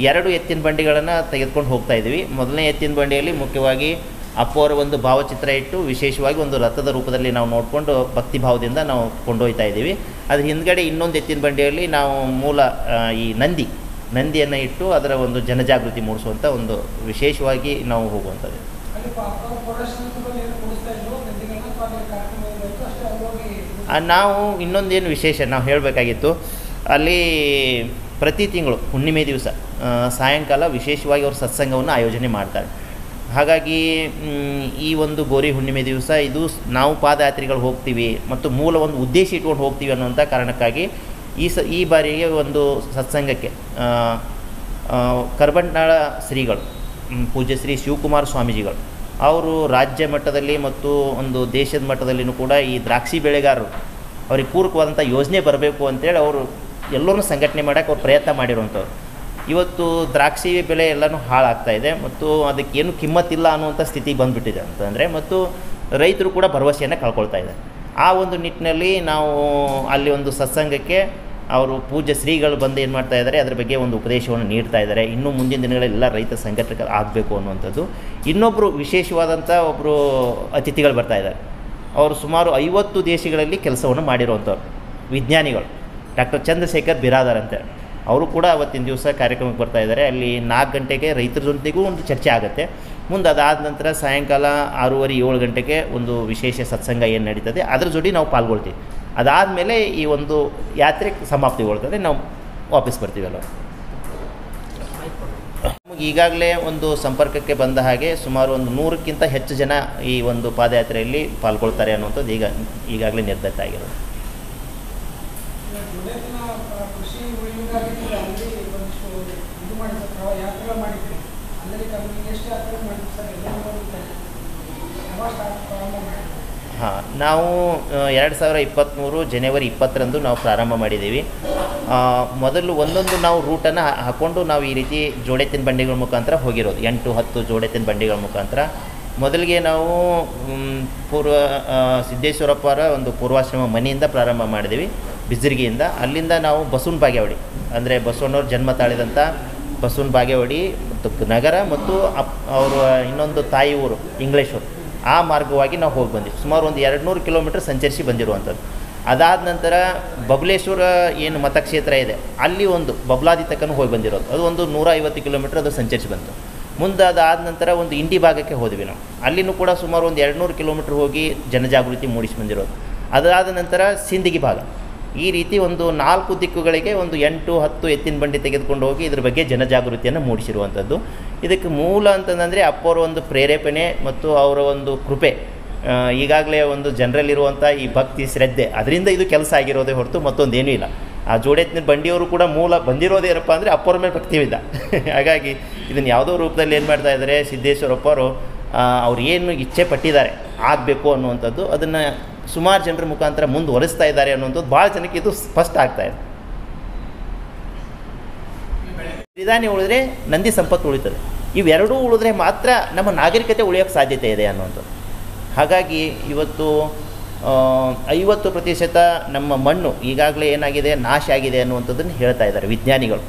2 ಎತ್ತಿನ ಬಂಡಿಗಳನ್ನು ತೆಗೆದುಕೊಂಡು ಹೋಗ್ತಾ ಇದ್ದೀವಿ. ಮೊದಲನೇ ಎತ್ತಿನ ಬಂಡಿಯಲ್ಲಿ ಮುಖ್ಯವಾಗಿ ಅಪ್ಪವರ ಒಂದು ಭಾವಚಿತ್ರ ಇಟ್ಟು ವಿಶೇಷವಾಗಿ ಒಂದು ರಥದ ರೂಪದಲ್ಲಿ ನಾವು ನೋಡಿಕೊಂಡು ಭಕ್ತಿ ಭಾವದಿಂದ ನಾವು ಕೊಂಡೊಯ್ತಾ ಇದ್ದೀವಿ. ಅದ್ರ ಹಿಂದ್ಗಡೆ ಇನ್ನೊಂದು ಎತ್ತಿನ ಬಂಡಿಯಲ್ಲಿ ನಾವು ಮೂಲ ಈ ನಂದಿಯನ್ನು ಇಟ್ಟು ಅದರ ಒಂದು ಜನಜಾಗೃತಿ ಮೂಡಿಸುವಂಥ ಒಂದು ವಿಶೇಷವಾಗಿ ನಾವು ಹೋಗುವಂಥದ್ದು. ನಾವು ಇನ್ನೊಂದೇನು ವಿಶೇಷ ನಾವು ಹೇಳಬೇಕಾಗಿತ್ತು, ಅಲ್ಲಿ ಪ್ರತಿ ತಿಂಗಳು ಹುಣ್ಣಿಮೆ ದಿವಸ ಸಾಯಂಕಾಲ ವಿಶೇಷವಾಗಿ ಅವರು ಸತ್ಸಂಗವನ್ನು ಆಯೋಜನೆ ಮಾಡ್ತಾರೆ. ಹಾಗಾಗಿ ಈ ಒಂದು ಗೋರಿ ಹುಣ್ಣಿಮೆ ದಿವಸ ಇದು ನಾವು ಪಾದಯಾತ್ರಿಗಳು ಹೋಗ್ತೀವಿ ಮತ್ತು ಮೂಲ ಒಂದು ಉದ್ದೇಶ ಇಟ್ಕೊಂಡು ಹೋಗ್ತೀವಿ ಅನ್ನುವಂಥ ಕಾರಣಕ್ಕಾಗಿ ಈ ಬಾರಿಗೆ ಒಂದು ಸತ್ಸಂಗಕ್ಕೆ ಕರ್ಬಂಟ್ನಾಳ ಶ್ರೀಗಳು ಪೂಜ್ಯ ಶ್ರೀ ಶಿವಕುಮಾರ ಸ್ವಾಮೀಜಿಗಳು ಅವರು ರಾಜ್ಯ ಮಟ್ಟದಲ್ಲಿ ಮತ್ತು ಒಂದು ದೇಶದ ಮಟ್ಟದಲ್ಲಿಯೂ ಕೂಡ ಈ ದ್ರಾಕ್ಷಿ ಬೆಳೆಗಾರರು ಅವ್ರಿಗೆ ಪೂರಕವಾದಂಥ ಯೋಜನೆ ಬರಬೇಕು ಅಂತೇಳಿ ಅವರು ಎಲ್ಲರೂ ಸಂಘಟನೆ ಮಾಡೋಕ್ಕೆ ಅವ್ರು ಪ್ರಯತ್ನ ಮಾಡಿರುವಂಥವ್ರು. ಇವತ್ತು ದ್ರಾಕ್ಷಿ ಬೆಲೆ ಎಲ್ಲನೂ ಹಾಳಾಗ್ತಾಯಿದೆ ಮತ್ತು ಅದಕ್ಕೇನು ಕಿಮ್ಮತ್ತಿಲ್ಲ ಅನ್ನುವಂಥ ಸ್ಥಿತಿ ಬಂದುಬಿಟ್ಟಿದೆ ಅಂತಂದರೆ, ಮತ್ತು ರೈತರು ಕೂಡ ಭರವಸೆಯನ್ನು ಕಳ್ಕೊಳ್ತಾ ಇದ್ದಾರೆ. ಆ ಒಂದು ನಿಟ್ಟಿನಲ್ಲಿ ನಾವು ಅಲ್ಲಿ ಒಂದು ಸತ್ಸಂಗಕ್ಕೆ ಅವರು ಪೂಜ್ಯ ಶ್ರೀಗಳು ಬಂದು ಏನು ಮಾಡ್ತಾ ಇದ್ದಾರೆ, ಅದರ ಬಗ್ಗೆ ಒಂದು ಉಪದೇಶವನ್ನು ನೀಡ್ತಾ ಇದ್ದಾರೆ. ಇನ್ನೂ ಮುಂದಿನ ದಿನಗಳೆಲ್ಲ ರೈತ ಸಂಘಟಕ ಆಗಬೇಕು ಅನ್ನುವಂಥದ್ದು. ಇನ್ನೊಬ್ಬರು ವಿಶೇಷವಾದಂಥ ಒಬ್ಬರು ಅತಿಥಿಗಳು ಬರ್ತಾ ಇದ್ದಾರೆ. ಅವರು ಸುಮಾರು 50 ದೇಶಗಳಲ್ಲಿ ಕೆಲಸವನ್ನು ಮಾಡಿರುವಂಥವ್ರು ವಿಜ್ಞಾನಿಗಳು, ಡಾಕ್ಟರ್ ಚಂದ್ರಶೇಖರ್ ಬಿರಾದಾರ್ ಅಂತೇಳಿ. ಅವರು ಕೂಡ ಅವತ್ತಿನ ದಿವಸ ಕಾರ್ಯಕ್ರಮಕ್ಕೆ ಬರ್ತಾ ಇದ್ದಾರೆ. ಅಲ್ಲಿ 4 ಗಂಟೆಗೆ ರೈತರ ಜೊತೆಗೂ ಒಂದು ಚರ್ಚೆ ಆಗುತ್ತೆ. ಮುಂದೆ ಅದಾದ ನಂತರ ಸಾಯಂಕಾಲ 6:30-7 ಗಂಟೆಗೆ ಒಂದು ವಿಶೇಷ ಸತ್ಸಂಗ ಏನು ನಡೀತದೆ ಅದರ ಜೊತೆ ನಾವು ಪಾಲ್ಗೊಳ್ತೀವಿ. ಅದಾದಮೇಲೆ ಈ ಒಂದು ಯಾತ್ರೆ ಸಮಾಪ್ತಿಗೊಳ್ತದೆ, ನಾವು ವಾಪಸ್ ಬರ್ತೀವಲ್ಲ. ನಮಗೆ ಈಗಾಗಲೇ ಒಂದು ಸಂಪರ್ಕಕ್ಕೆ ಬಂದ ಹಾಗೆ ಸುಮಾರು ಒಂದು 100ಕ್ಕಿಂತ ಹೆಚ್ಚು ಜನ ಈ ಒಂದು ಪಾದಯಾತ್ರೆಯಲ್ಲಿ ಪಾಲ್ಗೊಳ್ತಾರೆ ಅನ್ನುವಂಥದ್ದು ಈಗಾಗಲೇ ನಿರ್ಧಾರ ಆಗಿರೋದು. ಹಾಂ, ನಾವು 2023 ಜನವರಿ 20ರಂದು ನಾವು ಪ್ರಾರಂಭ ಮಾಡಿದ್ದೀವಿ. ಮೊದಲು ಒಂದೊಂದು ನಾವು ರೂಟನ್ನು ಹಾಕ್ಕೊಂಡು ನಾವು ಈ ರೀತಿ ಜೋಡೆತ್ತಿನ ಬಂಡಿಗಳ ಮುಖಾಂತರ ಹೋಗಿರೋದು, 8-10 ಜೋಡೆತ್ತಿನ ಬಂಡಿಗಳ ಮುಖಾಂತರ. ಮೊದಲಿಗೆ ನಾವು ಸಿದ್ದೇಶ್ವರಪ್ಪರ ಒಂದು ಪೂರ್ವಾಶ್ರಮ ಮನೆಯಿಂದ ಪ್ರಾರಂಭ ಮಾಡಿದ್ದೀವಿ, ಬಿಜ್ಜರ್ಗಿಯಿಂದ. ಅಲ್ಲಿಂದ ನಾವು ಬಸವನ ಬಾಗೇವಾಡಿ, ಅಂದರೆ ಬಸವಣ್ಣವ್ರ ಜನ್ಮ ತಾಳಿದಂಥ ಬಸವನ ಬಾಗೇವಾಡಿ ಮತ್ತು ನಗರ ಮತ್ತು ಅವರು ಇನ್ನೊಂದು ತಾಯಿ ಊರು ಇಂಗ್ಲೇಶ್ವರ, ಆ ಮಾರ್ಗವಾಗಿ ನಾವು ಹೋಗಿ ಬಂದಿವಿ. ಸುಮಾರು ಒಂದು 200 ಕಿಲೋಮೀಟ್ರ್ ಸಂಚರಿಸಿ ಬಂದಿರುವಂಥದ್ದು. ಅದಾದ ನಂತರ ಬಬಲೇಶ್ವರ ಏನು ಮತಕ್ಷೇತ್ರ ಇದೆ ಅಲ್ಲಿ ಒಂದು ಬಬ್ಲಾದಿ ತಕ್ಕನೂ ಹೋಗಿ ಬಂದಿರೋದು, ಅದು ಒಂದು 150 ಕಿಲೋಮೀಟ್ರ್ ಅದು ಸಂಚರಿಸಿ ಬಂತು. ಮುಂದೆ ಅದಾದ ನಂತರ ಒಂದು ಇಂಡಿ ಭಾಗಕ್ಕೆ ಹೋದ್ವಿ ನಾವು, ಅಲ್ಲಿನೂ ಕೂಡ ಸುಮಾರು ಒಂದು 200 ಕಿಲೋಮೀಟ್ರ್ ಹೋಗಿ ಜನಜಾಗೃತಿ ಮೂಡಿಸಿ ಬಂದಿರೋದು. ಅದಾದ ನಂತರ ಸಿಂದಗಿ ಭಾಗ, ಈ ರೀತಿ ಒಂದು 4 ದಿಕ್ಕುಗಳಿಗೆ ಒಂದು 8-10 ಎತ್ತಿನ ಬಂಡಿ ತೆಗೆದುಕೊಂಡು ಹೋಗಿ ಇದ್ರ ಬಗ್ಗೆ ಜನಜಾಗೃತಿಯನ್ನು ಮೂಡಿಸಿರುವಂಥದ್ದು. ಇದಕ್ಕೆ ಮೂಲ ಅಂತಂದರೆ ಅಪ್ಪವರ ಒಂದು ಪ್ರೇರೇಪಣೆ ಮತ್ತು ಅವರ ಒಂದು ಕೃಪೆ, ಈಗಾಗಲೇ ಒಂದು ಜನರಲ್ಲಿರುವಂಥ ಈ ಭಕ್ತಿ ಶ್ರದ್ಧೆ, ಅದರಿಂದ ಇದು ಕೆಲಸ ಆಗಿರೋದೇ ಹೊರತು ಮತ್ತೊಂದೇನೂ ಇಲ್ಲ. ಆ ಜೋಡೆತ್ತಿನ ಬಂಡಿಯವರು ಕೂಡ ಮೂಲ ಬಂದಿರೋದೇ ಏನಪ್ಪ ಅಂದರೆ ಅಪ್ಪವ್ರ ಮೇಲೆ ಭಕ್ತಿವಿಲ್ಲ. ಹಾಗಾಗಿ ಇದನ್ನು ಯಾವುದೋ ರೂಪದಲ್ಲಿ ಏನು ಮಾಡ್ತಾ ಇದ್ದಾರೆ, ಸಿದ್ದೇಶ್ವರಪ್ಪವರು ಅವ್ರು ಏನು ಇಚ್ಛೆ ಪಟ್ಟಿದ್ದಾರೆ ಆಗಬೇಕು ಅನ್ನುವಂಥದ್ದು, ಅದನ್ನು ಸುಮಾರು ಜನರ ಮುಖಾಂತರ ಮುಂದುವರಿಸ್ತಾ ಇದ್ದಾರೆ ಅನ್ನುವಂಥದ್ದು ಭಾಳ ಜನಕ್ಕೆ ಇದು ಸ್ಪಷ್ಟ ಆಗ್ತಾಯಿದೆ. ಸಿರಿಧಾನ್ಯ ಉಳಿದ್ರೆ ನಂದಿ ಸಂಪತ್ತು ಉಳಿತದೆ, ಇವೆರಡೂ ಉಳಿದ್ರೆ ಮಾತ್ರ ನಮ್ಮ ನಾಗರಿಕತೆ ಉಳಿಯೋಕ್ಕೆ ಸಾಧ್ಯತೆ ಇದೆ ಅನ್ನುವಂಥದ್ದು. ಹಾಗಾಗಿ ಇವತ್ತು 50% ನಮ್ಮ ಮಣ್ಣು ಈಗಾಗಲೇ ಏನಾಗಿದೆ, ನಾಶ ಆಗಿದೆ ಅನ್ನುವಂಥದ್ದನ್ನು ಹೇಳ್ತಾ ಇದ್ದಾರೆ ವಿಜ್ಞಾನಿಗಳು.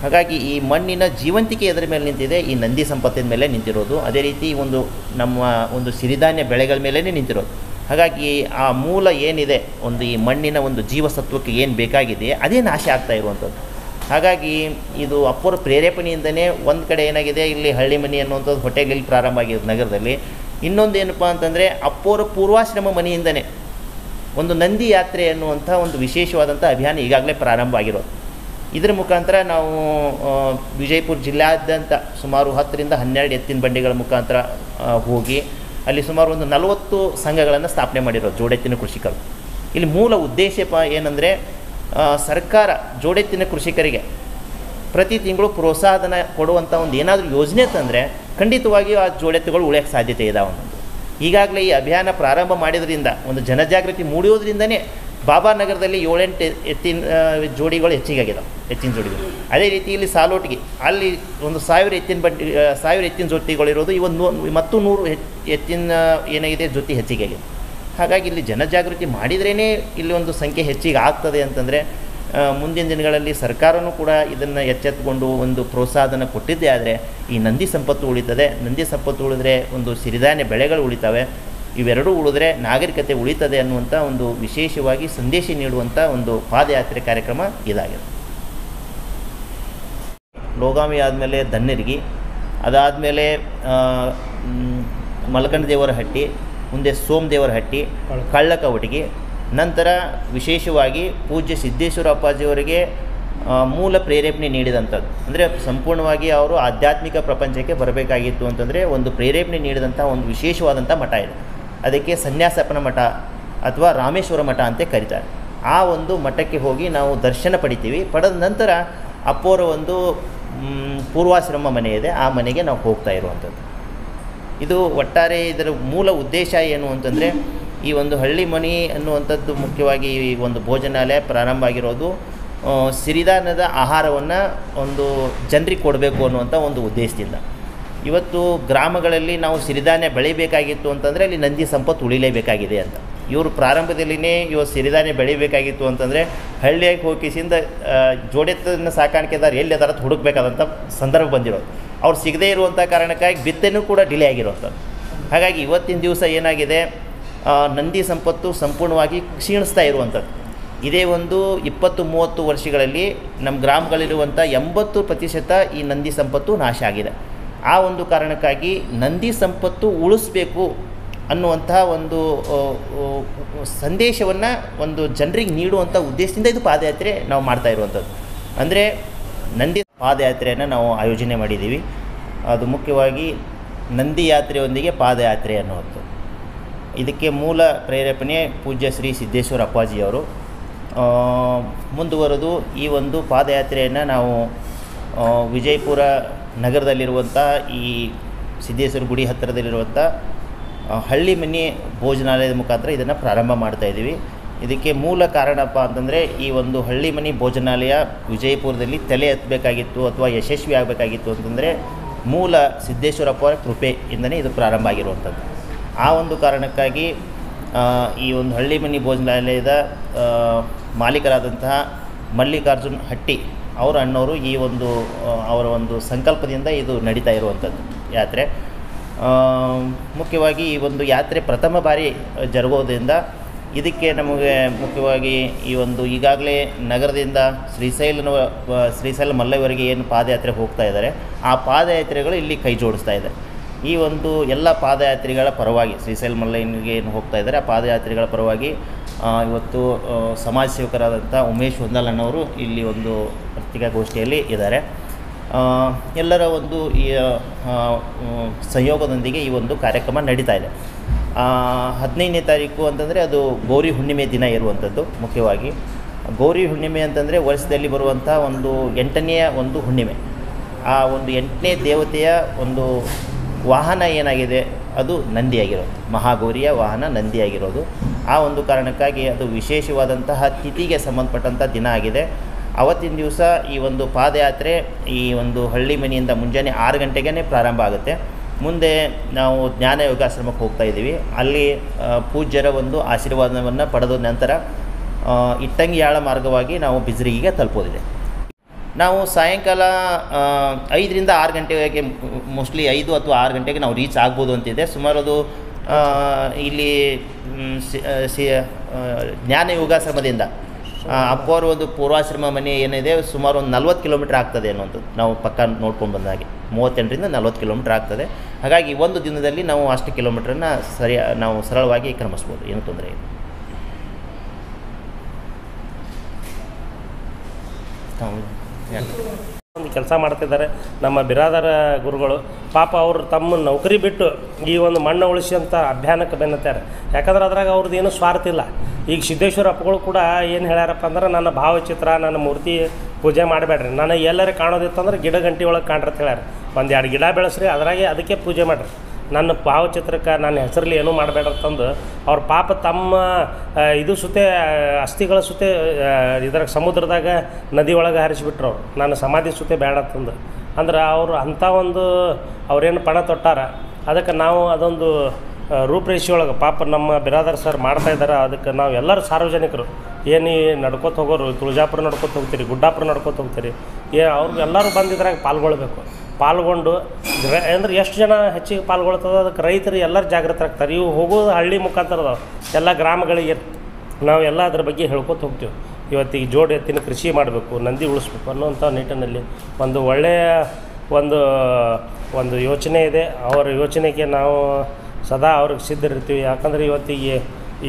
ಹಾಗಾಗಿ ಈ ಮಣ್ಣಿನ ಜೀವಂತಿಕೆ ಅದರ ಮೇಲೆ ನಿಂತಿದೆ, ಈ ನಂದಿ ಸಂಪತ್ತಿನ ಮೇಲೆ ನಿಂತಿರೋದು. ಅದೇ ರೀತಿ ನಮ್ಮ ಒಂದು ಸಿರಿಧಾನ್ಯ ಬೆಳೆಗಳ ಮೇಲೇ ನಿಂತಿರೋದು. ಹಾಗಾಗಿ ಆ ಮೂಲ ಏನಿದೆ, ಒಂದು ಈ ಮಣ್ಣಿನ ಒಂದು ಜೀವಸತ್ವಕ್ಕೆ ಏನು ಬೇಕಾಗಿದೆ ಅದೇ ನಾಶ ಆಗ್ತಾ ಇರುವಂಥದ್ದು. ಹಾಗಾಗಿ ಇದು ಅಪ್ಪರ ಪ್ರೇರೇಪಣೆಯಿಂದನೇ ಒಂದು ಕಡೆ ಏನಾಗಿದೆ, ಇಲ್ಲಿ ಹಳ್ಳಿ ಮನೆ ಅನ್ನುವಂಥದ್ದು ಹೊಟ್ಟೆಗಳಲ್ಲಿ ಪ್ರಾರಂಭ ಆಗಿದೆ ನಗರದಲ್ಲಿ. ಇನ್ನೊಂದು ಏನಪ್ಪ ಅಂತಂದರೆ ಅಪ್ಪೋರ ಪೂರ್ವಾಶ್ರಮ ಮನೆಯಿಂದನೇ ಒಂದು ನಂದಿ ಯಾತ್ರೆ ಅನ್ನುವಂಥ ಒಂದು ವಿಶೇಷವಾದಂಥ ಅಭಿಯಾನ ಈಗಾಗಲೇ ಪ್ರಾರಂಭ ಆಗಿರೋದು. ಇದರ ಮುಖಾಂತರ ನಾವು ವಿಜಯಪುರ ಜಿಲ್ಲೆಯಾದ್ಯಂತ ಸುಮಾರು 10-12 ಎತ್ತಿನ ಬಂಡಿಗಳ ಮುಖಾಂತರ ಹೋಗಿ ಅಲ್ಲಿ ಸುಮಾರು ಒಂದು 40 ಸಂಘಗಳನ್ನು ಸ್ಥಾಪನೆ ಮಾಡಿರೋದು ಜೋಡೆತ್ತಿನ ಕೃಷಿಕರು. ಇಲ್ಲಿ ಮೂಲ ಉದ್ದೇಶ ಏನಂದರೆ, ಸರ್ಕಾರ ಜೋಡೆತ್ತಿನ ಕೃಷಿಕರಿಗೆ ಪ್ರತಿ ತಿಂಗಳು ಪ್ರೋತ್ಸಾಹಧನ ಕೊಡುವಂಥ ಒಂದು ಏನಾದರೂ ಯೋಜನೆ ತಂದರೆ ಖಂಡಿತವಾಗಿಯೂ ಆ ಜೋಡೆತ್ತುಗಳು ಉಳಿಯೋಕ್ಕೆ ಸಾಧ್ಯತೆ ಇದಾವೆ. ಈಗಾಗಲೇ ಈ ಅಭಿಯಾನ ಪ್ರಾರಂಭ ಮಾಡಿದ್ರಿಂದ, ಒಂದು ಜನಜಾಗೃತಿ ಮೂಡಿಯೋದ್ರಿಂದನೇ ಬಾಬಾನಗರದಲ್ಲಿ 7-8 ಎತ್ತಿನ ಜೋಡಿಗಳು ಹೆಚ್ಚಿಗಾಗಿದ್ದಾವೆ, ಎತ್ತಿನ ಜೋಡಿಗಳು. ಅದೇ ರೀತಿ ಇಲ್ಲಿ ಸಾಲೋಟಿಗೆ ಅಲ್ಲಿ ಒಂದು 1000 ಎತ್ತಿನ ಜೊತೆಗಳಿರೋದು, ಇವತ್ತು ಮತ್ತು 100 ಎತ್ತಿನ ಏನಾಗಿದೆ ಜೊತೆ ಹೆಚ್ಚಿಗಾಗಿದೆ. ಹಾಗಾಗಿ ಇಲ್ಲಿ ಜನಜಾಗೃತಿ ಮಾಡಿದ್ರೇ ಇಲ್ಲಿ ಒಂದು ಸಂಖ್ಯೆ ಹೆಚ್ಚಿಗೆ ಆಗ್ತದೆ ಅಂತಂದರೆ ಮುಂದಿನ ದಿನಗಳಲ್ಲಿ ಸರ್ಕಾರವೂ ಕೂಡ ಇದನ್ನು ಎಚ್ಚೆತ್ತುಕೊಂಡು ಒಂದು ಪ್ರೋತ್ಸಾಹನ ಕೊಟ್ಟಿದ್ದೇ ಆದರೆ ಈ ನಂದಿ ಸಂಪತ್ತು ಉಳಿತದೆ. ನಂದಿ ಸಂಪತ್ತು ಉಳಿದ್ರೆ ಒಂದು ಸಿರಿಧಾನ್ಯ ಬೆಳೆಗಳು ಉಳಿತವೆ. ಇವೆರಡೂ ಉಳಿದ್ರೆ ನಾಗರಿಕತೆ ಉಳಿತದೆ ಅನ್ನುವಂಥ ಒಂದು ವಿಶೇಷವಾಗಿ ಸಂದೇಶ ನೀಡುವಂಥ ಒಂದು ಪಾದಯಾತ್ರೆ ಕಾರ್ಯಕ್ರಮ ಇದಾಗಿದೆ. ಲೋಗಾಮಿ ಆದಮೇಲೆ ದನ್ನಿರ್ಗಿ, ಅದಾದಮೇಲೆ ಮಲ್ಕಂಡ ದೇವರ ಹಟ್ಟಿ, ಮುಂದೆ ಸೋಮದೇವರ ಹಟ್ಟಿ, ಕಳ್ಳಕವಟಿಗೆ, ನಂತರ ವಿಶೇಷವಾಗಿ ಪೂಜ್ಯ ಸಿದ್ದೇಶ್ವರ ಅಪ್ಪಾಜಿಯವರಿಗೆ ಮೂಲ ಪ್ರೇರೇಪಣೆ ನೀಡಿದಂಥದ್ದು. ಅಂದರೆ ಸಂಪೂರ್ಣವಾಗಿ ಅವರು ಆಧ್ಯಾತ್ಮಿಕ ಪ್ರಪಂಚಕ್ಕೆ ಬರಬೇಕಾಗಿತ್ತು ಅಂತಂದರೆ ಒಂದು ಪ್ರೇರೇಪಣೆ ನೀಡಿದಂಥ ಒಂದು ವಿಶೇಷವಾದಂಥ ಮಠ ಇದೆ. ಅದಕ್ಕೆ ಸನ್ಯಾಸಪ್ಪನ ಮಠ ಅಥವಾ ರಾಮೇಶ್ವರ ಮಠ ಅಂತ ಕರೀತಾರೆ. ಆ ಒಂದು ಮಠಕ್ಕೆ ಹೋಗಿ ನಾವು ದರ್ಶನ ಪಡಿತೀವಿ. ಪಡೆದ ನಂತರ ಅಪ್ಪೋರ ಒಂದು ಪೂರ್ವಾಶ್ರಮ ಮನೆ ಇದೆ, ಆ ಮನೆಗೆ ನಾವು ಹೋಗ್ತಾ ಇರುವಂಥದ್ದು. ಇದು ಒಟ್ಟಾರೆ ಇದರ ಮೂಲ ಉದ್ದೇಶ ಏನು ಅಂತಂದರೆ ಈ ಒಂದು ಹಳ್ಳಿ ಮನೆ ಅನ್ನುವಂಥದ್ದು ಮುಖ್ಯವಾಗಿ ಈ ಒಂದು ಭೋಜನಾಲಯ ಪ್ರಾರಂಭ ಆಗಿರೋದು ಸಿರಿಧಾನ್ಯದ ಆಹಾರವನ್ನು ಒಂದು ಜನರಿಗೆ ಕೊಡಬೇಕು ಅನ್ನುವಂಥ ಒಂದು ಉದ್ದೇಶದಿಂದ. ಇವತ್ತು ಗ್ರಾಮಗಳಲ್ಲಿ ನಾವು ಸಿರಿಧಾನ್ಯ ಬೆಳಿಬೇಕಾಗಿತ್ತು ಅಂತಂದರೆ ಅಲ್ಲಿ ನಂದಿ ಸಂಪತ್ತು ಉಳಿಲೇಬೇಕಾಗಿದೆ ಅಂತ. ಇವರು ಪ್ರಾರಂಭದಲ್ಲಿಯೇ ಇವತ್ತು ಸಿರಿಧಾನ್ಯ ಬೆಳಿಬೇಕಾಗಿತ್ತು ಅಂತಂದರೆ ಹಳ್ಳಿಯಾಗಿ ಹೋಗಿಸಿಂದ ಜೋಡೆತ್ತನ್ನು ಸಾಕಾಣಿಕೆದಾರ ಎಲ್ಲಿ ಅದರ ಹುಡುಕಬೇಕಾದಂಥ ಸಂದರ್ಭ ಬಂದಿರೋದು. ಅವ್ರು ಸಿಗದೇ ಇರುವಂಥ ಕಾರಣಕ್ಕಾಗಿ ಬಿತ್ತನೆಯೂ ಕೂಡ ಡಿಲೇ ಆಗಿರುವಂಥದ್ದು. ಹಾಗಾಗಿ ಇವತ್ತಿನ ದಿವಸ ಏನಾಗಿದೆ, ನಂದಿ ಸಂಪತ್ತು ಸಂಪೂರ್ಣವಾಗಿ ಕ್ಷೀಣಿಸ್ತಾ ಇರುವಂಥದ್ದು. ಇದೇ ಒಂದು 20-30 ವರ್ಷಗಳಲ್ಲಿ ನಮ್ಮ ಗ್ರಾಮಗಳಿರುವಂಥ 80% ಈ ನಂದಿ ಸಂಪತ್ತು ನಾಶ ಆಗಿದೆ. ಆ ಒಂದು ಕಾರಣಕ್ಕಾಗಿ ನಂದಿ ಸಂಪತ್ತು ಉಳಿಸ್ಬೇಕು ಅನ್ನುವಂಥ ಒಂದು ಸಂದೇಶವನ್ನು ಒಂದು ಜನರಿಗೆ ನೀಡುವಂಥ ಉದ್ದೇಶದಿಂದ ಇದು ಪಾದಯಾತ್ರೆ ನಾವು ಮಾಡ್ತಾ ಇರುವಂಥದ್ದು. ಅಂದರೆ ನಂದಿ ಪಾದಯಾತ್ರೆಯನ್ನು ನಾವು ಆಯೋಜನೆ ಮಾಡಿದ್ದೀವಿ. ಅದು ಮುಖ್ಯವಾಗಿ ನಂದಿ ಯಾತ್ರೆಯೊಂದಿಗೆ ಪಾದಯಾತ್ರೆ ಅನ್ನುವಂಥದ್ದು. ಇದಕ್ಕೆ ಮೂಲ ಪ್ರೇರೇಪಣೆ ಪೂಜ್ಯ ಶ್ರೀ ಸಿದ್ದೇಶ್ವರ ಅಪ್ಪಾಜಿಯವರು. ಮುಂದುವರೆದು ಈ ಒಂದು ಪಾದಯಾತ್ರೆಯನ್ನು ನಾವು ವಿಜಯಪುರ ನಗರದಲ್ಲಿರುವಂಥ ಈ ಸಿದ್ದೇಶ್ವರ ಗುಡಿ ಹತ್ತಿರದಲ್ಲಿರುವಂಥ ಹಳ್ಳಿ ಮನೆ ಭೋಜನಾಲಯದ ಮುಖಾಂತರ ಇದನ್ನು ಪ್ರಾರಂಭ ಮಾಡ್ತಾಯಿದ್ದೀವಿ. ಇದಕ್ಕೆ ಮೂಲ ಕಾರಣಪ್ಪ ಅಂತಂದರೆ ಈ ಒಂದು ಹಳ್ಳಿ ಮನೆ ಭೋಜನಾಲಯ ವಿಜಯಪುರದಲ್ಲಿ ತಲೆ ಎತ್ತಬೇಕಾಗಿತ್ತು ಅಥವಾ ಯಶಸ್ವಿ ಆಗಬೇಕಾಗಿತ್ತು ಅಂತಂದರೆ ಮೂಲ ಸಿದ್ದೇಶ್ವರಪ್ಪ ಕೃಪೆಯಿಂದನೇ ಇದು ಪ್ರಾರಂಭ ಆಗಿರುವಂಥದ್ದು. ಆ ಒಂದು ಕಾರಣಕ್ಕಾಗಿ ಈ ಒಂದು ಹಳ್ಳಿ ಮನೆ ಭೋಜನಾಲಯದ ಮಾಲೀಕರಾದಂತಹ ಮಲ್ಲಿಕಾರ್ಜುನ್ ಹಟ್ಟಿ ಅವರ ಅಣ್ಣವರು ಈ ಒಂದು ಅವರ ಒಂದು ಸಂಕಲ್ಪದಿಂದ ಇದು ನಡೀತಾ ಇರುವಂಥದ್ದು ಯಾತ್ರೆ. ಮುಖ್ಯವಾಗಿ ಈ ಒಂದು ಯಾತ್ರೆ ಪ್ರಥಮ ಬಾರಿ ಜರುಗೋದ್ರಿಂದ ಇದಕ್ಕೆ ನಮಗೆ ಮುಖ್ಯವಾಗಿ ಈ ಒಂದು ಈಗಾಗಲೇ ನಗರದಿಂದ ಶ್ರೀಶೈಲ ಮಲ್ಲವರೆಗೆ ಏನು ಪಾದಯಾತ್ರೆ ಹೋಗ್ತಾ ಇದ್ದಾರೆ, ಆ ಪಾದಯಾತ್ರೆಗಳು ಇಲ್ಲಿ ಕೈ ಜೋಡಿಸ್ತಾ ಇದೆ. ಈ ಒಂದು ಎಲ್ಲ ಪಾದಯಾತ್ರಿಗಳ ಪರವಾಗಿ ಶ್ರೀಶೈಲ ಮಲ್ಲಯ್ಯನಿಗೆ ಏನು ಹೋಗ್ತಾ ಇದ್ದಾರೆ ಆ ಪಾದಯಾತ್ರಿಗಳ ಪರವಾಗಿ ಇವತ್ತು ಸಮಾಜ ಸೇವಕರಾದಂಥ ಉಮೇಶ್ ಹೊಂದಲಣ್ಣವರು ಇಲ್ಲಿ ಒಂದು ಪತ್ರಿಕಾಗೋಷ್ಠಿಯಲ್ಲಿ ಇದ್ದಾರೆ. ಎಲ್ಲರ ಒಂದು ಈ ಸಂಯೋಗದೊಂದಿಗೆ ಈ ಒಂದು ಕಾರ್ಯಕ್ರಮ ನಡೀತಾ ಇದೆ. 15ನೇ ತಾರೀಕು ಅಂತಂದರೆ ಅದು ಗೌರಿ ಹುಣ್ಣಿಮೆ ದಿನ ಇರುವಂಥದ್ದು. ಮುಖ್ಯವಾಗಿ ಗೌರಿ ಹುಣ್ಣಿಮೆ ಅಂತಂದರೆ ವರ್ಷದಲ್ಲಿ ಬರುವಂಥ ಒಂದು 8ನೆಯ ಒಂದು ಹುಣ್ಣಿಮೆ. ಆ ಒಂದು 8ನೇ ದೇವತೆಯ ಒಂದು ವಾಹನ ಏನಾಗಿದೆ ಅದು ನಂದಿಯಾಗಿರೋದು, ಮಹಾಗೌರಿಯ ವಾಹನ ನಂದಿಯಾಗಿರೋದು. ಆ ಒಂದು ಕಾರಣಕ್ಕಾಗಿ ಅದು ವಿಶೇಷವಾದಂತಹ ತಿಥಿಗೆ ಸಂಬಂಧಪಟ್ಟಂಥ ದಿನ ಆಗಿದೆ. ಅವತ್ತಿನ ದಿವಸ ಈ ಒಂದು ಪಾದಯಾತ್ರೆ ಈ ಒಂದು ಹಳ್ಳಿ ಮನೆಯಿಂದ ಮುಂಜಾನೆ 6 ಗಂಟೆಗೇ ಪ್ರಾರಂಭ ಆಗುತ್ತೆ. ಮುಂದೆ ನಾವು ಜ್ಞಾನ ಯೋಗಾಶ್ರಮಕ್ಕೆ ಹೋಗ್ತಾ ಇದ್ದೀವಿ. ಅಲ್ಲಿ ಪೂಜ್ಯರ ಒಂದು ಆಶೀರ್ವಾದವನ್ನು ಪಡೆದ ನಂತರ ಇಟ್ಟಂಗಿಯಾಳ ಮಾರ್ಗವಾಗಿ ನಾವು ಬಿಜ್ರಿಗಿಗೆ ತಲುಪೋದಿದೆ. ನಾವು ಸಾಯಂಕಾಲ 5ರಿಂದ 6 ಗಂಟೆಗೆ ಮೋಸ್ಟ್ಲಿ 5 ಅಥವಾ 6 ಗಂಟೆಗೆ ನಾವು ರೀಚ್ ಆಗ್ಬೋದು ಅಂತಿದೆ. ಸುಮಾರು ಅದು ಇಲ್ಲಿ ಜ್ಞಾನ ಯೋಗಾಶ್ರಮದಿಂದ ಅಪ್ಪವ್ರ ಒಂದು ಪೂರ್ವಾಶ್ರಮ ಮನೆ ಏನಿದೆ ಸುಮಾರು ಒಂದು 40 ಕಿಲೋಮೀಟ್ರ್ ಆಗ್ತದೆ ಅನ್ನೋಂಥದ್ದು ನಾವು ಪಕ್ಕ ನೋಡ್ಕೊಂಡು ಬಂದಾಗೆ 38ರಿಂದ 40 ಕಿಲೋಮೀಟ್ರ್ ಆಗ್ತದೆ. ಹಾಗಾಗಿ ಒಂದು ದಿನದಲ್ಲಿ ನಾವು ಅಷ್ಟು ಕಿಲೋಮೀಟ್ರನ್ನು ನಾವು ಸರಳವಾಗಿ ಕ್ರಮಿಸ್ಬೋದು, ಏನೂ ತೊಂದರೆ ಇಲ್ಲ. ಒಂದು ಕೆಲಸ ಮಾಡ್ತಿದ್ದಾರೆ ನಮ್ಮ ಬಿರಾದರ ಗುರುಗಳು. ಪಾಪ ಅವರು ತಮ್ಮ ನೌಕರಿ ಬಿಟ್ಟು ಈ ಒಂದು ಮಣ್ಣು ಉಳಿಸಿ ಅಂತ ಅಭಿಯಾನಕ್ಕೆ ಬೆನ್ನತ್ತಾರೆ. ಯಾಕಂದ್ರೆ ಅದ್ರಾಗ ಅವ್ರದ್ದು ಏನೂ ಸ್ವಾರ್ಥ ಇಲ್ಲ. ಈಗ ಸಿದ್ದೇಶ್ವರ ಅಪ್ಪಗಳು ಕೂಡ ಏನು ಹೇಳ್ಯಾರಪ್ಪ ಅಂದ್ರೆ ನನ್ನ ಭಾವಚಿತ್ರ ನನ್ನ ಮೂರ್ತಿ ಪೂಜೆ ಮಾಡಬೇಡ್ರಿ, ನನಗೆ ಎಲ್ಲರೂ ಕಾಣೋದಿತ್ತಂದ್ರೆ ಗಿಡ ಗಂಟೆ ಒಳಗೆ ಕಾಣ್ರತ್ ಹೇಳ್ಯಾರ. 1-2 ಗಿಡ ಬೆಳೆಸ್ರಿ, ಅದ್ರಾಗೆ ಅದಕ್ಕೆ ಪೂಜೆ ಮಾಡಿರಿ, ನನ್ನ ಭಾವಚಿತ್ರಕ್ಕೆ ನನ್ನ ಹೆಸರಲ್ಲಿ ಏನೂ ಮಾಡಬೇಡ್ರಂತಂದು ಅವ್ರ ಪಾಪ ತಮ್ಮ ಇದು ಸುತ್ತೆ ಅಸ್ಥಿಗಳ ಸುತ್ತೆ ಇದ್ರಾಗ ಸಮುದ್ರದಾಗ ನದಿ ಒಳಗೆ ಹರಿಸಿಬಿಟ್ರು ಅವ್ರು, ನನ್ನ ಸಮಾಧಿ ಸುತ್ತೆ ಬೇಡ ಅಂತಂದು. ಅಂದ್ರೆ ಅವರು ಅಂಥ ಒಂದು ಅವ್ರೇನು ಪಣ ತೊಟ್ಟಾರ. ಅದಕ್ಕೆ ನಾವು ಅದೊಂದು ರೂಪರೇಷೆ ಒಳಗೆ ಪಾಪ ನಮ್ಮ ಬಿರಾದರ್ ಸರ್ ಮಾಡ್ತಾ ಇದ್ದಾರೆ. ಅದಕ್ಕೆ ನಾವು ಎಲ್ಲರೂ ಸಾರ್ವಜನಿಕರು ಏನು ನಡ್ಕೊತ ಹೋಗೋರು, ತುಳಜಾಪುರ ನಡ್ಕೊತ ಹೋಗ್ತೀರಿ, ಗುಡ್ಡಾಪುರ ನಡ್ಕೊತ ಹೋಗ್ತೀರಿ, ಅವ್ರಿಗೆಲ್ಲರೂ ಬಂದಿದ್ರಾಗ ಪಾಲ್ಗೊಂಡು ಅಂದ್ರೆ ಎಷ್ಟು ಜನ ಹೆಚ್ಚಿಗೆ ಪಾಲ್ಗೊಳ್ತದೆ ಅದಕ್ಕೆ ರೈತರು ಎಲ್ಲರೂ ಜಾಗೃತರಾಗ್ತಾರೆ. ಇವು ಹೋಗೋದು ಹಳ್ಳಿ ಮುಖಾಂತರ ಅದಾವೆ, ಎಲ್ಲ ಗ್ರಾಮಗಳಿಗೆ ನಾವು ಎಲ್ಲ ಅದ್ರ ಬಗ್ಗೆ ಹೇಳ್ಕೊತ ಹೋಗ್ತೀವಿ. ಇವತ್ತಿಗೆ ಜೋಡಿ ಎತ್ತಿನ ಕೃಷಿ ಮಾಡಬೇಕು, ನಂದಿ ಉಳಿಸ್ಬೇಕು ಅನ್ನೋಂಥ ನಿಟ್ಟಿನಲ್ಲಿ ಒಂದು ಒಳ್ಳೆಯ ಒಂದು ಯೋಚನೆ ಇದೆ. ಅವರ ಯೋಚನೆಗೆ ನಾವು ಸದಾ ಅವ್ರಿಗೆ ಸಿದ್ಧರಿರ್ತೀವಿ. ಯಾಕಂದರೆ ಇವತ್ತಿಗೆ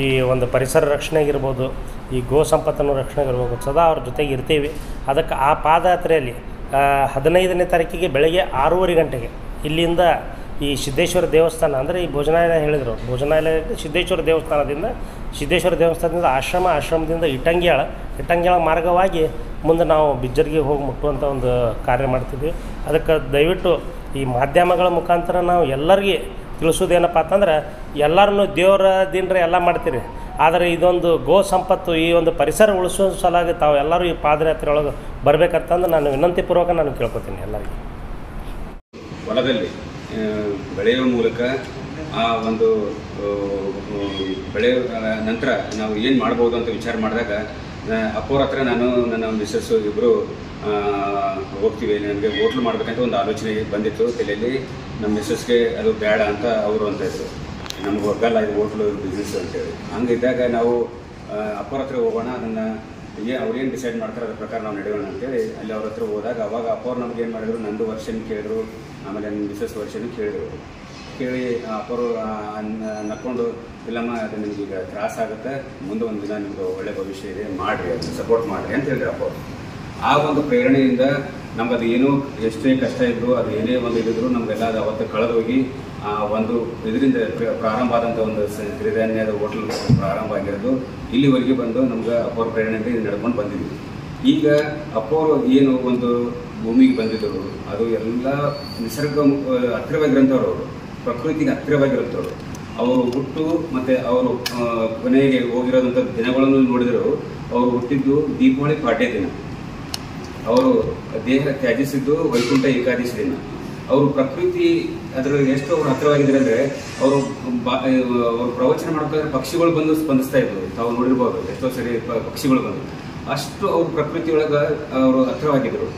ಈ ಒಂದು ಪರಿಸರ ರಕ್ಷಣೆಗಿರ್ಬೋದು, ಈ ಗೋ ಸಂಪತ್ತನ್ನು ರಕ್ಷಣೆಗಿರ್ಬೋದು, ಸದಾ ಅವ್ರ ಜೊತೆಗೆ ಇರ್ತೀವಿ. ಅದಕ್ಕೆ ಆ ಪಾದಯಾತ್ರೆಯಲ್ಲಿ 15ನೇ ತಾರೀಕಿಗೆ ಬೆಳಗ್ಗೆ 6:30 ಗಂಟೆಗೆ ಇಲ್ಲಿಂದ ಈ ಸಿದ್ದೇಶ್ವರ ದೇವಸ್ಥಾನ ಅಂದರೆ ಈ ಭೋಜನಾಲಯ ಹೇಳಿದರು, ಭೋಜನಾಲಯ ಸಿದ್ದೇಶ್ವರ ದೇವಸ್ಥಾನದಿಂದ ಆಶ್ರಮದಿಂದ ಇಟ್ಟಂಗ್ಯಾಳ ಮಾರ್ಗವಾಗಿ ಮುಂದೆ ನಾವು ಬಿಜ್ಜರ್ಗೆ ಹೋಗಿ ಮುಟ್ಟುವಂಥ ಒಂದು ಕಾರ್ಯ ಮಾಡ್ತಿದ್ವಿ. ಅದಕ್ಕೆ ದಯವಿಟ್ಟು ಈ ಮಾಧ್ಯಮಗಳ ಮುಖಾಂತರ ನಾವು ಎಲ್ಲರಿಗೆ ತಿಳಿಸೋದೇನಪ್ಪ ಅಂತಂದ್ರೆ, ಎಲ್ಲರನ್ನೂ ದೇವರ ದಿನರೆ ಎಲ್ಲ ಮಾಡ್ತೀರಿ, ಆದರೆ ಇದೊಂದು ಗೋ ಸಂಪತ್ತು, ಈ ಒಂದು ಪರಿಸರ ಉಳಿಸೋ ಸಲುವಾಗಿ ತಾವು ಎಲ್ಲರೂ ಈ ಪಾದಯಾತ್ರೆ ಒಳಗೆ ಬರಬೇಕಂತಂದು ನಾನು ವಿನಂತಿಪೂರ್ವಕ ನಾನು ಕೇಳ್ಕೊತೀನಿ ಎಲ್ಲರಿಗೆ. ಹೊಲದಲ್ಲಿ ಬೆಳೆಯುವ ಮೂಲಕ ಆ ಒಂದು ಬೆಳೆಯ ನಂತರ ನಾವು ಏನು ಮಾಡ್ಬೋದು ಅಂತ ವಿಚಾರ ಮಾಡಿದಾಗ ಅಪ್ಪೋರ ಹತ್ರ ನಾನು ನನ್ನ ಮಿಸ್ಸಸ್ಸು ಇಬ್ಬರು ಹೋಗ್ತೀವಿ, ನನಗೆ ಹೋಟ್ಲು ಮಾಡಬೇಕಂತ ಒಂದು ಆಲೋಚನೆ ಬಂದಿತ್ತು ತಲೆಯಲ್ಲಿ. ನಮ್ಮ ಮಿಸ್ಸಸ್ಗೆ ಅದು ಬೇಡ ಅಂತ ಅವರು ಅಂತ ಇದ್ರು, ನಮ್ಗೆ ಹೋಗಲ್ಲ ಇದು ಹೋಟ್ಲು ಬಿಸ್ನೆಸ್ ಅಂತೇಳಿ. ಹಂಗಿದ್ದಾಗ ನಾವು ಅಪ್ಪರ ಹತ್ರ ಹೋಗೋಣ, ಅದನ್ನು ಅವ್ರೇನು ಡಿಸೈಡ್ ಮಾಡ್ತಾರೆ ಅದ್ರ ಪ್ರಕಾರ ನಾವು ನಡೆಯೋಣ ಅಂತೇಳಿ ಅಲ್ಲಿ ಅವ್ರ ಹತ್ರ ಹೋದಾಗ ಅವಾಗ ಅಪ್ಪವ್ರು ನಮ್ಗೆ ಏನು ಮಾಡಿದ್ರು, ನಂದು ವರ್ಷನ್ ಕೇಳಿದ್ರು, ಆಮೇಲೆ ನನ್ನ ಮಿಸ್ಸಸ್ ವರ್ಷನ್ ಕೇಳಿದ್ರು. ಕೇಳಿ ಅಪ್ಪರು ನಕ್ಕೊಂಡು ಇಲ್ಲಮ್ಮ ಅದು ನಿಮ್ಗೀಗ ತ್ರಾಸ ಆಗುತ್ತೆ, ಮುಂದೆ ಒಂದು ದಿನ ನಿಮ್ಗೆ ಒಳ್ಳೆ ಭವಿಷ್ಯ ಇದೆ, ಮಾಡಿರಿ, ಅದನ್ನು ಸಪೋರ್ಟ್ ಮಾಡಿರಿ ಅಂತ ಹೇಳಿದ್ರು ಅಪ್ಪವ್ರು. ಆ ಒಂದು ಪ್ರೇರಣೆಯಿಂದ ನಮ್ಗೆ ಅದು ಏನೂ ಎಷ್ಟೇ ಕಷ್ಟ ಇದ್ರು, ಅದು ಏನೇ ಒಂದು ಇದಿದ್ರು ನಮಗೆಲ್ಲ ಅದು ಅವತ್ತು ಕಳೆದೋಗಿ ಒಂದು ಇದರಿಂದ ಪ್ರಾರಂಭ ಆದಂಥ ಒಂದು ಸಿರಿಧಾನ್ಯದ ಹೋಟ್ಲ್ ಪ್ರಾರಂಭ ಆಗಿರೋದು ಇಲ್ಲಿವರೆಗೆ ಬಂದು ನಮ್ಗೆ ಅಪ್ಪವ್ರ ಪ್ರೇರಣೆಯಿಂದ ಇದು ನಡ್ಕೊಂಡು ಬಂದಿದ್ವಿ. ಈಗ ಅಪ್ಪವರು ಏನು ಒಂದು ಭೂಮಿಗೆ ಬಂದಿದ್ದರು, ಅದು ಎಲ್ಲ ನಿಸರ್ಗ ಹತ್ತಿರವಾಗಿರೋಂಥವ್ರು, ಅವರು ಪ್ರಕೃತಿಗೆ ಹತ್ತಿರವಾಗಿರೋಂಥವ್ರು. ಅವರು ಹುಟ್ಟು ಮತ್ತು ಅವರು ಕೊನೆಗೆ ಹೋಗಿರೋದಂಥ ದಿನಗಳನ್ನು ನೋಡಿದರು. ಅವರು ಹುಟ್ಟಿದ್ದು ದೀಪಾವಳಿ ಪಾಡ್ಯ ದಿನ, ಅವರು ದೇಹ ತ್ಯಾಜಿಸಿದ್ದು ವೈಕುಂಠ ಏಕಾದಶಿ ದಿನ. ಅವರು ಪ್ರಕೃತಿ ಅದರ ಎಷ್ಟು ಅವ್ರು ಹತ್ತಿರವಾಗಿದ್ದಾರೆ ಅಂದರೆ, ಅವರು ಪ್ರವಚನ ಮಾಡ್ಬೇಕಾದ್ರೆ ಪಕ್ಷಿಗಳು ಬಂದು ಸ್ಪಂದಿಸ್ತಾ ಇದ್ರು, ತಾವು ನೋಡಿರ್ಬೋದು ಎಷ್ಟೋ ಸರಿ ಪಕ್ಷಿಗಳು ಬಂದು. ಅಷ್ಟು ಅವರು ಪ್ರಕೃತಿಯೊಳಗೆ ಅವರು ಹತ್ತಿರವಾಗಿದ್ದರು.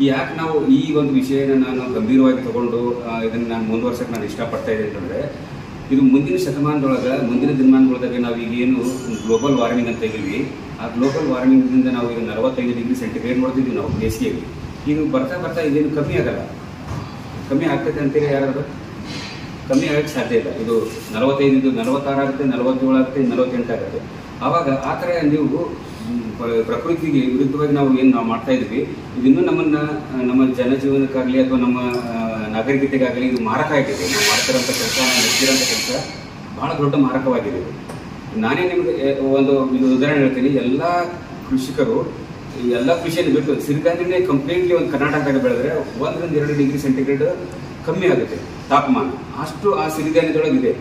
ಯಾಕೆ ನಾವು ಈ ಒಂದು ವಿಷಯನ ನಾನು ಗಂಭೀರವಾಗಿ ತಗೊಂಡು ಇದನ್ನು ನಾನು ಮುಂದುವರ್ಸಕ್ಕೆ ನಾನು ಇಷ್ಟಪಡ್ತಾ ಇದ್ದೀನಿ ಅಂತಂದರೆ, ಇದು ಮುಂದಿನ ಶತಮಾನದೊಳಗೆ, ಮುಂದಿನ ದಿನಮಾನದೊಳಗೆ ನಾವು ಈಗೇನು ಗ್ಲೋಬಲ್ ವಾರ್ಮಿಂಗ್ ಅಂತ ಹೇಳಿದ್ವಿ, ಆ ಗ್ಲೋಬಲ್ ವಾರ್ಮಿಂಗ್ನಿಂದ ನಾವು ಈಗ 45 ಡಿಗ್ರಿ ಸೆಂಟಿಗ್ರೇಡ್ ನೋಡ್ತಿದ್ವಿ ನಾವು ಬೇಸಿಗೆಯಲ್ಲಿ. ಈಗ ಬರ್ತಾ ಇದೇನು ಕಮ್ಮಿ ಆಗಲ್ಲ, ಕಮ್ಮಿ ಆಗ್ತೈತೆ ಅಂತೇಳಿ ಯಾರಾದ್ರು ಕಮ್ಮಿ ಆಗೋಕ್ಕೆ ಸಾಧ್ಯ ಇಲ್ಲ. ಇದು 45 46 ಆಗುತ್ತೆ, 47 ಆಗುತ್ತೆ, 48 ಆಗುತ್ತೆ. ಆವಾಗ ಆ ಥರ ನೀವು ಪ್ರಕೃತಿಗೆ ವಿರುದ್ಧವಾಗಿ ನಾವು ಮಾಡ್ತಾ ಇದ್ವಿ, ಇದನ್ನು ನಮ್ಮ ಜನಜೀವನಕ್ಕಾಗಲಿ ಅಥವಾ ನಮ್ಮ ನಾಗರಿಕತೆಗಾಗಲಿ ಇದು ಮಾರಕ ಆಗಿದೆ. ನಾವು ಮಾಡ್ತಿರೋಂಥ ಕೆಲಸ, ನಾವು ನಡೆಸಿರೋಂಥ ಕೆಲಸ ಬಹಳ ದೊಡ್ಡ ಮಾರಕವಾಗಿದೆ. ನಾನೇ ನಿಮಗೆ ಒಂದು ಉದಾಹರಣೆ ಹೇಳ್ತೀನಿ. ಎಲ್ಲ ಕೃಷಿಕರು ಎಲ್ಲ ಕೃಷಿಯನ್ನು ಬಿಟ್ಟು ಸಿರಿಧಾನ್ಯನೇ ಕಂಪ್ಲೀಟ್ಲಿ ಒಂದು ಕರ್ನಾಟಕದಾಗ ಬೆಳೆದ್ರೆ 1 ರಿಂದ 2 ಡಿಗ್ರಿ ಸೆಂಟಿಗ್ರೇಡ್ ಕಮ್ಮಿ ಆಗುತ್ತೆ ತಾಪಮಾನ. ಅಷ್ಟು ಆ ಸಿರಿಧಾನ್ಯದೊಳಗಿದೆ.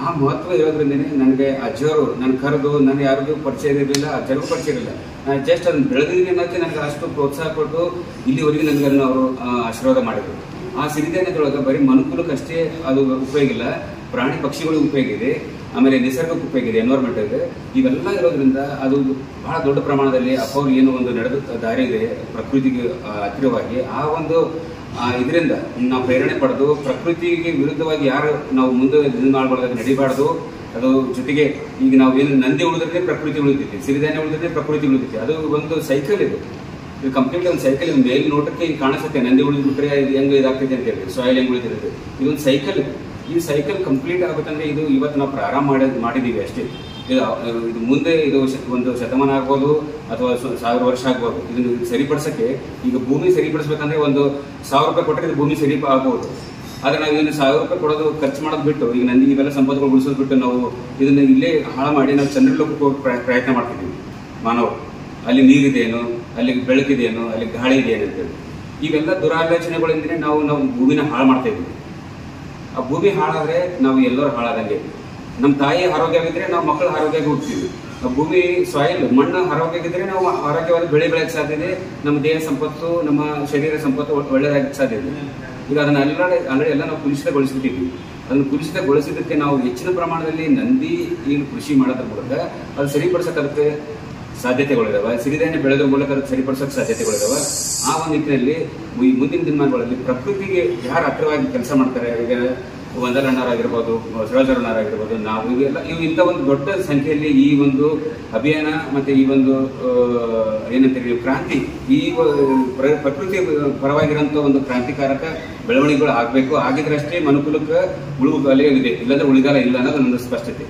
ಆ ಮಹತ್ವ ಇರೋದ್ರಿಂದನೇ ನನಗೆ ಅಜ್ಜರು ನನ್ನ ಕರೆದು, ನಾನು ಯಾರಿಗೂ ಪರಿಚಯ ಇರಲಿಲ್ಲ, ಅಜ್ಜರಿಗೂ ಪರಿಚಯ ಇರಲಿಲ್ಲ, ನಾನು ಜಸ್ಟ್ ಅದನ್ನು ಬೆಳೆದಿದ್ದೀನಿ ಅನ್ನೋಕ್ಕೆ ನನಗೆ ಅಷ್ಟು ಪ್ರೋತ್ಸಾಹ ಕೊಟ್ಟು ಇಲ್ಲಿವರೆಗೆ ನನಗೆ ಅದನ್ನು ಅವರು ಆಶೀರ್ವಾದ ಮಾಡಿದರು. ಆ ಸಿರಿಧಾನ್ಯದೊಳಗೆ ಬರೀ ಮನುಕುಲಕ್ಕಷ್ಟೇ ಅದು ಉಪಯೋಗ ಇಲ್ಲ, ಪ್ರಾಣಿ ಪಕ್ಷಿಗಳಿಗೂ ಉಪಯೋಗ ಇದೆ, ಆಮೇಲೆ ನಿಸರ್ಗಕ್ಕೆ ಉಪಯೋಗ ಇದೆ, ಎನ್ವೈರ್ಮೆಂಟ್ ಇದೆ. ಇವೆಲ್ಲ ಇರೋದ್ರಿಂದ ಅದು ಬಹಳ ದೊಡ್ಡ ಪ್ರಮಾಣದಲ್ಲಿ ಅಪ್ಪವ್ರು ಏನು ಒಂದು ನಡೆದ ದಾರಿ ಇದೆ ಪ್ರಕೃತಿಗೆ ಹತ್ತಿರವಾಗಿ, ಆ ಒಂದು ಇದರಿಂದ ನಾವು ಪ್ರೇರಣೆ ಪಡೆದು ಪ್ರಕೃತಿಗೆ ವಿರುದ್ಧವಾಗಿ ಯಾರು ನಾವು ಮುಂದೆ ದಿನಮಾನಗಳಾಗ ನಡಿಬಾರ್ದು. ಅದು ಜೊತೆಗೆ ಈಗ ನಾವು ಏನು ನಂದಿ ಉಳಿದ್ರೆ ಪ್ರಕೃತಿ ಉಳಿತೈತಿ, ಸಿರಿಧಾನ್ಯ ಉಳಿದ್ರೆ ಪ್ರಕೃತಿ ಉಳಿತೈತಿ. ಅದು ಒಂದು ಸೈಕಲ್ ಇದು ಕಂಪ್ಲೀಟ್ಲಿ ಒಂದು ಸೈಕಲ್. ಮೇಲ್ ನೋಟಕ್ಕೆ ಈಗ ಕಾಣಿಸುತ್ತೆ ನಂದಿ ಉಳಿದ್ಬಿಟ್ರೆ ಹೆಂಗೆ ಇದಾಗ್ತೈತೆ ಅಂತ ಹೇಳಿ, ಸಾಯಿಲ್ ಹೆಂಗೆ ಉಳಿತಿರುತ್ತೆ. ಇದೊಂದು ಸೈಕಲ್. ಈ ಸೈಕಲ್ ಕಂಪ್ಲೀಟ್ ಆಗ್ಬೇಕಂದ್ರೆ ಇದು ಇವತ್ತು ನಾವು ಪ್ರಾರಂಭ ಮಾಡಿದ್ದೀವಿ ಅಷ್ಟೇ. ಇದು ಮುಂದೆ ಇದು ಒಂದು ಶತಮಾನ ಆಗ್ಬೋದು ಅಥವಾ 1000 ವರ್ಷ ಆಗ್ಬೋದು. ಇದನ್ನು ಸರಿಪಡಿಸೋಕ್ಕೆ ಈಗ ಭೂಮಿ ಸರಿಪಡಿಸ್ಬೇಕಂದ್ರೆ ಒಂದು 1000 ರೂಪಾಯಿ ಕೊಟ್ಟರೆ ಇದು ಭೂಮಿ ಸರಿ ಆಗ್ಬೋದು. ಆದರೆ ನಾವು ಇದನ್ನು 1000 ರೂಪಾಯಿ ಕೊಡೋದು ಖರ್ಚು ಮಾಡೋದು ಬಿಟ್ಟು, ಈಗ ನಂದಿ ಇವೆಲ್ಲ ಸಂಪತ್ತುಗಳು ಉಳಿಸೋದು ಬಿಟ್ಟು ನಾವು ಇದನ್ನು ಇಲ್ಲೇ ಹಾಳು ಮಾಡಿ ನಾವು ಚಂದ್ರಲೋಕಕ್ಕೆ ಹೋಗಿ ಪ್ರಯತ್ನ ಮಾಡ್ತಿದ್ದೀವಿ ಮಾನವರು. ಅಲ್ಲಿ ನೀರಿದೇನು, ಅಲ್ಲಿ ಬೆಳಕಿದೇನು, ಅಲ್ಲಿ ಗಾಳಿ ಇದೆಯೇನು ಅಂತೇಳಿ ಇವೆಲ್ಲ ದುರಾಲೋಚನೆಗಳಿಂದಲೇ ನಾವು ಭೂಮಿನ ಹಾಳು ಮಾಡ್ತಾ ಇದ್ದೀವಿ. ಆ ಭೂಮಿ ಹಾಳಾದರೆ ನಾವು ಎಲ್ಲರೂ ಹಾಳಾದಂಗೆ. ನಮ್ಮ ತಾಯಿ ಆರೋಗ್ಯವಾಗಿದ್ದರೆ ನಾವು ಮಕ್ಕಳು ಆರೋಗ್ಯವಾಗಿ ಹುಡ್ತೀವಿ. ಭೂಮಿ ಸಾಯಿಲ್ ಮಣ್ಣು ಆರೋಗ್ಯವಾಗಿದ್ದರೆ ನಾವು ಆರೋಗ್ಯವಾದ ಬೆಳೆ ಬೆಳೆಯಕ್ಕೆ ಸಾಧ್ಯ ಇದೆ. ನಮ್ಮ ದೇಹ ಸಂಪತ್ತು, ನಮ್ಮ ಶರೀರ ಸಂಪತ್ತು ಒಳ್ಳೆಯದಾಗಕ್ಕೆ ಸಾಧ್ಯ ಇದೆ. ಈಗ ಅದನ್ನ ಆಲ್ರೆಡಿ ಎಲ್ಲ ನಾವು ಕುಲುಷಿತಗೊಳಿಸ್ಬಿಟ್ಟಿದ್ವಿ. ಅದನ್ನು ಕುಲುಷಿತಗೊಳಿಸಿದ್ದಕ್ಕೆ ನಾವು ಹೆಚ್ಚಿನ ಪ್ರಮಾಣದಲ್ಲಿ ನಂದಿ ಏನು ಕೃಷಿ ಮಾಡೋದ್ರ ಮೂಲಕ ಅದು ಸರಿಪಡಿಸೋಕೆ ಸಾಧ್ಯತೆಗಳಿದಾವೆ. ಸಿರಿಧಾನ್ಯ ಬೆಳೆದ್ರ ಮೂಲಕ ಅದಕ್ಕೆ ಸರಿಪಡಿಸೋಕೆ ಸಾಧ್ಯತೆಗಳಿದಾವೆ. ಆ ಒಂದು ನಿಟ್ಟಿನಲ್ಲಿ ಈ ಮುಂದಿನ ದಿನಮಾನಗಳಲ್ಲಿ ಪ್ರಕೃತಿಗೆ ಯಾರು ಹತ್ತಿರವಾಗಿ ಕೆಲಸ ಮಾಡ್ತಾರೆ, ಈಗ ವಂದರಣ್ಣರಾಗಿರ್ಬೋದು, ಸರೋಜರಣ್ಣರಾಗಿರ್ಬೋದು, ನಾವು ಇವು ಇಂಥ ಒಂದು ದೊಡ್ಡ ಸಂಖ್ಯೆಯಲ್ಲಿ ಈ ಒಂದು ಅಭಿಯಾನ ಮತ್ತು ಈ ಒಂದು ಏನಂತೀವಿ ಕ್ರಾಂತಿ, ಈ ಪ್ರಕೃತಿ ಪರವಾಗಿರೋಂಥ ಒಂದು ಕ್ರಾಂತಿಕಾರಕ ಬೆಳವಣಿಗೆಗಳು ಆಗಬೇಕು. ಆಗಿದ್ರಷ್ಟೇ ಮನುಕುಲಕ್ಕೆ ಉಳಿಗಾಲ ಇದೆ, ಇಲ್ಲಾಂದ್ರೆ ಉಳಿಗಾಲ ಇಲ್ಲ ಅನ್ನೋದು ನನ್ನ ಸ್ಪಷ್ಟತೆ.